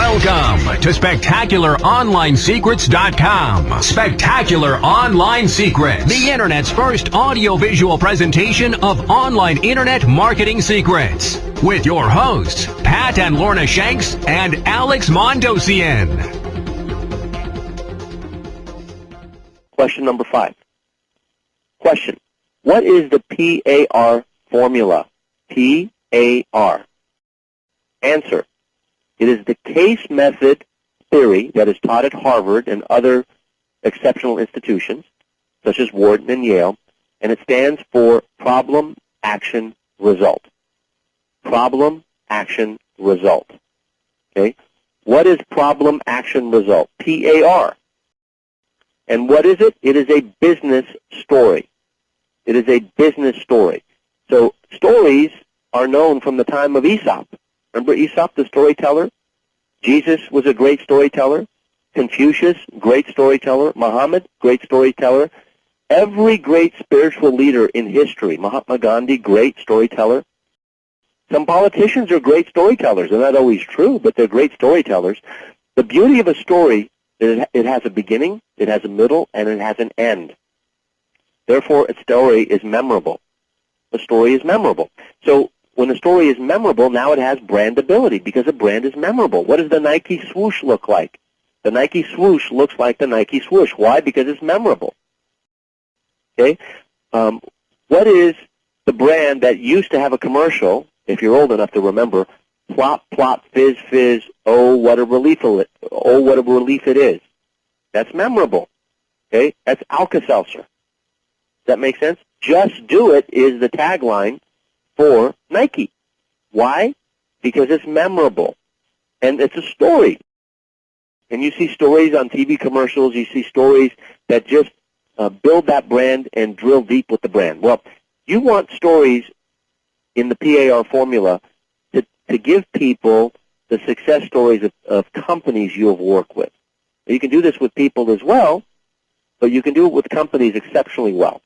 Welcome to SpectacularOnlineSecrets.com. Spectacular Online Secrets, the Internet's first audio-visual presentation of online Internet marketing secrets. With your hosts, Pat and Lorna Shanks and Alex Mondosian. Question number 5. Question: what is the PAR formula? PAR. Answer: it is the case method theory that is taught at Harvard and other exceptional institutions, such as Wharton and Yale, and it stands for problem, action, result. Problem, action, result. Okay? What is problem, action, result? PAR. And what is it? It is a business story. It is a business story. So stories are known from the time of Aesop. Remember Aesop, the storyteller? Jesus was a great storyteller. Confucius, great storyteller. Muhammad, great storyteller. Every great spiritual leader in history, Mahatma Gandhi, great storyteller. Some politicians are great storytellers. They're not always true, but they're great storytellers. The beauty of a story is it has a beginning, it has a middle, and it has an end. Therefore, a story is memorable. A story is memorable. So when a story is memorable, now it has brandability because a brand is memorable. What does the Nike swoosh look like? The Nike swoosh looks like the Nike swoosh. Why? Because it's memorable. Okay? What is the brand that used to have a commercial, if you're old enough to remember, plop, plop, fizz, fizz, oh, what a relief it is. That's memorable. Okay? That's Alka-Seltzer. Does that make sense? Just do it is the tagline for Nike. Why? Because it's memorable. And it's a story. And you see stories on TV commercials, you see stories that just build that brand and drill deep with the brand. Well, you want stories in the PAR formula to give people the success stories of companies you have worked with. You can do this with people as well, but you can do it with companies exceptionally well.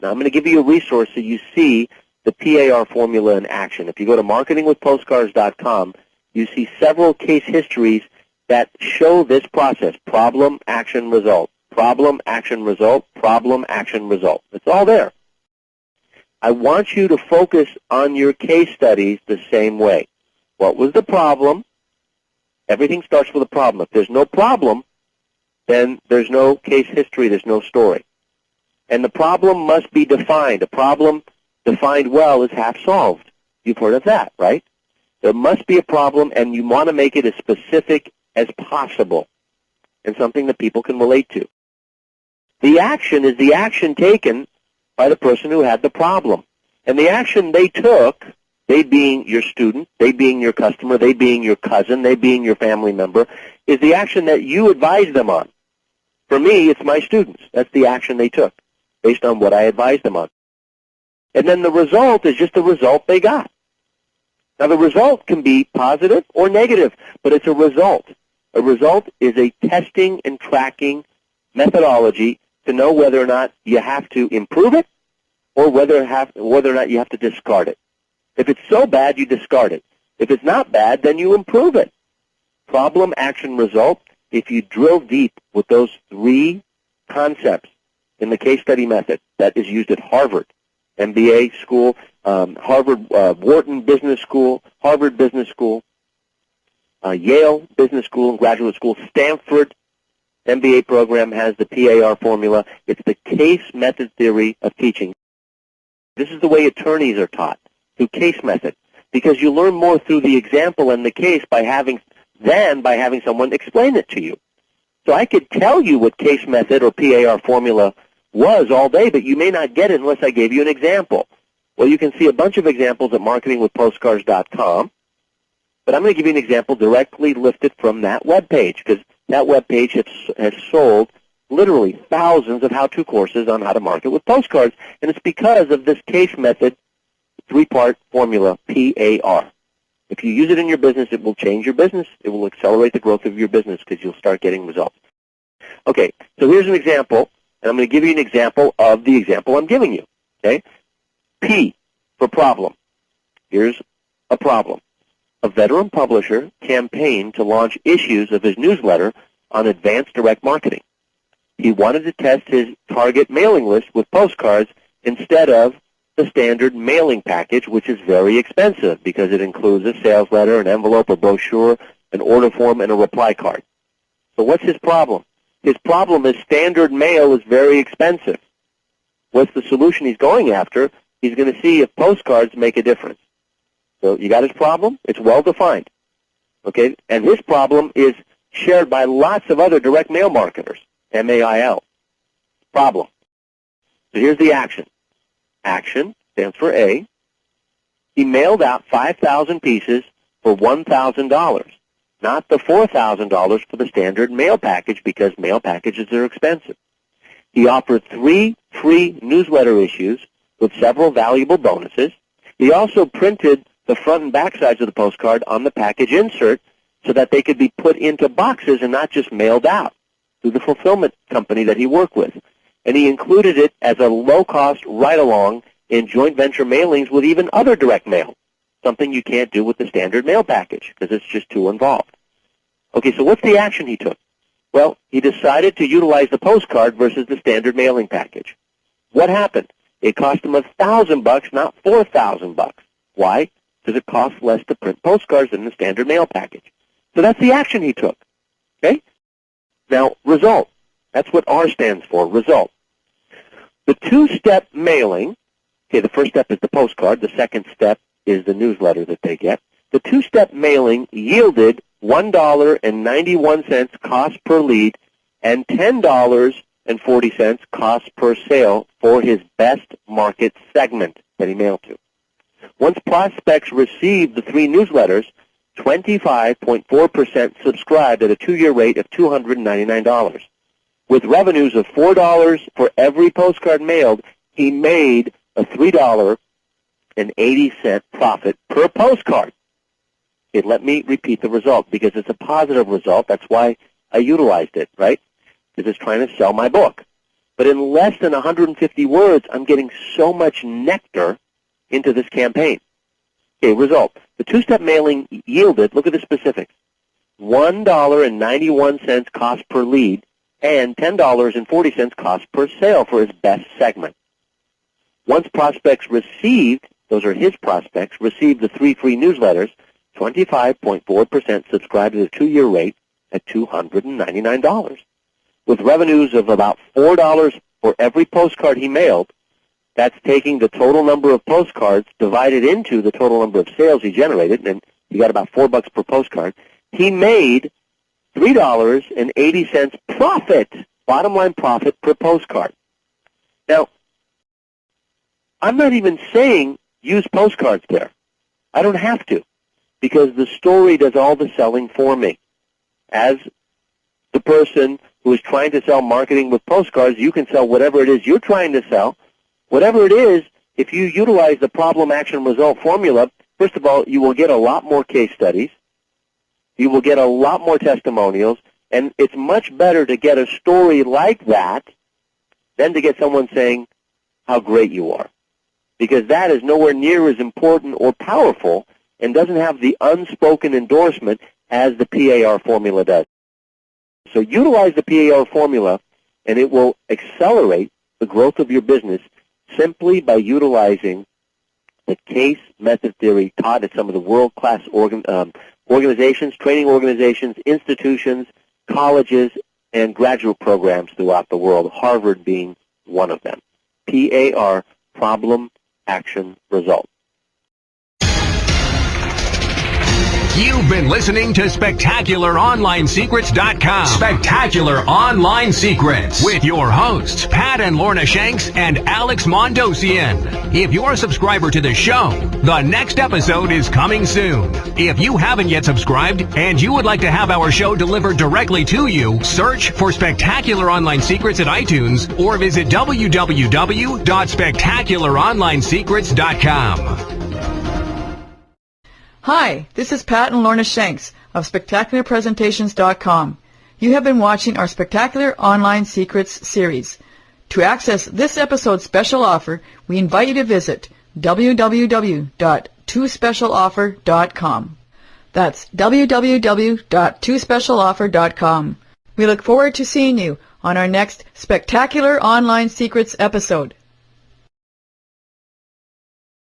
Now, I'm going to give you a resource so you see the PAR formula in action. If you go to marketingwithpostcards.com, you see several case histories that show this process: problem, action, result. Problem, action, result. Problem, action, result. It's all there. I want you to focus on your case studies the same way. What was the problem? Everything starts with a problem. If there's no problem, then there's no case history, there's no story. And the problem must be defined. A problem defined well is half solved. You've heard of that, right? There must be a problem, and you want to make it as specific as possible and something that people can relate to. The action is the action taken by the person who had the problem. And the action they took, they being your student, they being your customer, they being your cousin, they being your family member, is the action that you advised them on. For me, it's my students. That's the action they took based on what I advised them on. And then the result is just the result they got. Now, the result can be positive or negative, but it's a result. A result is a testing and tracking methodology to know whether or not you have to improve it or whether or not you have to discard it. If it's so bad, you discard it. If it's not bad, then you improve it. Problem, action, result. If you drill deep with those three concepts in the case study method that is used at Harvard, MBA school, Harvard, Wharton Business School, Harvard Business School, Yale Business School and Graduate School, Stanford MBA program has the PAR formula. It's the case method theory of teaching. This is the way attorneys are taught, through case method, because you learn more through the example and the case by having someone explain it to you. So I could tell you what case method or PAR formula was all day, but you may not get it unless I gave you an example. Well, you can see a bunch of examples at marketingwithpostcards.com, but I'm going to give you an example directly lifted from that webpage, because that webpage has sold literally thousands of how-to courses on how to market with postcards, and it's because of this case method, three-part formula, PAR. If you use it in your business, it will change your business. It will accelerate the growth of your business because you'll start getting results. Okay, so here's an example, and I'm going to give you an example of the example I'm giving you. Okay, P for problem. Here's a problem. a veteran publisher, campaigned to launch issues of his newsletter on advanced direct marketing. He wanted to test his target mailing list with postcards instead of the standard mailing package, which is very expensive because it includes a sales letter, an envelope, a brochure, an order form, and a reply card. So what's his problem? His problem is standard mail is very expensive. What's the solution he's going after? He's going to see if postcards make a difference. So you got his problem? It's well defined. Okay? And his problem is shared by lots of other direct mail marketers. M-A-I-L. Problem. So here's the action. Action stands for A. He mailed out 5,000 pieces for $1,000, not the $4,000 for the standard mail package because mail packages are expensive. He offered 3 free newsletter issues with several valuable bonuses. He also printed the front and back sides of the postcard on the package insert so that they could be put into boxes and not just mailed out through the fulfillment company that he worked with. And he included it as a low-cost ride-along in joint venture mailings with even other direct mail, something you can't do with the standard mail package because it's just too involved. Okay, so what's the action he took? Well, he decided to utilize the postcard versus the standard mailing package. What happened? It cost him $1,000, not $4,000. Why? Because it costs less to print postcards than the standard mail package. So that's the action he took. Okay? Now, result. That's what R stands for, result. The two-step mailing, okay, the first step is the postcard. The second step is the newsletter that they get. The two-step mailing yielded $1.91 cost per lead and $10.40 cost per sale for his best market segment that he mailed to. Once prospects received the 3 newsletters, 25.4% subscribed at a 2-year rate of $299. With revenues of $4 for every postcard mailed, he made a $3.80 profit per postcard. Okay, let me repeat the result because it's a positive result. That's why I utilized it, right? Because it's trying to sell my book. But in less than 150 words, I'm getting so much nectar into this campaign. Okay, result. The two-step mailing yielded, look at the specifics, $1.91 cost per lead and $10.40 cost per sale for his best segment. Once prospects received, those are his prospects, received the 3 free newsletters, 25.4% subscribed at a 2-year rate at $299. With revenues of about $4 for every postcard he mailed, that's taking the total number of postcards divided into the total number of sales he generated, and he got about $4 per postcard. He made $3.80 profit, bottom line profit per postcard. Now, I'm not even saying use postcards there. I don't have to because the story does all the selling for me. As the person who is trying to sell marketing with postcards, you can sell whatever it is you're trying to sell. Whatever it is, if you utilize the problem, action, result formula, first of all, you will get a lot more case studies. You will get a lot more testimonials, and it's much better to get a story like that than to get someone saying how great you are, because that is nowhere near as important or powerful and doesn't have the unspoken endorsement as the PAR formula does. So utilize the PAR formula, and it will accelerate the growth of your business simply by utilizing the case method theory taught at some of the world-class organizations, training organizations, institutions, colleges, and graduate programs throughout the world, Harvard being one of them. PAR, problem, action, result. You've been listening to SpectacularOnlineSecrets.com. Spectacular Online Secrets with your hosts, Pat and Lorna Shanks and Alex Mondosian. If you're a subscriber to the show, the next episode is coming soon. If you haven't yet subscribed and you would like to have our show delivered directly to you, search for Spectacular Online Secrets at iTunes or visit www.spectacularonlinesecrets.com. Hi, this is Pat and Lorna Shanks of SpectacularPresentations.com. You have been watching our Spectacular Online Secrets series. To access this episode's special offer, we invite you to visit www.twospecialoffer.com. That's www.twospecialoffer.com. We look forward to seeing you on our next Spectacular Online Secrets episode.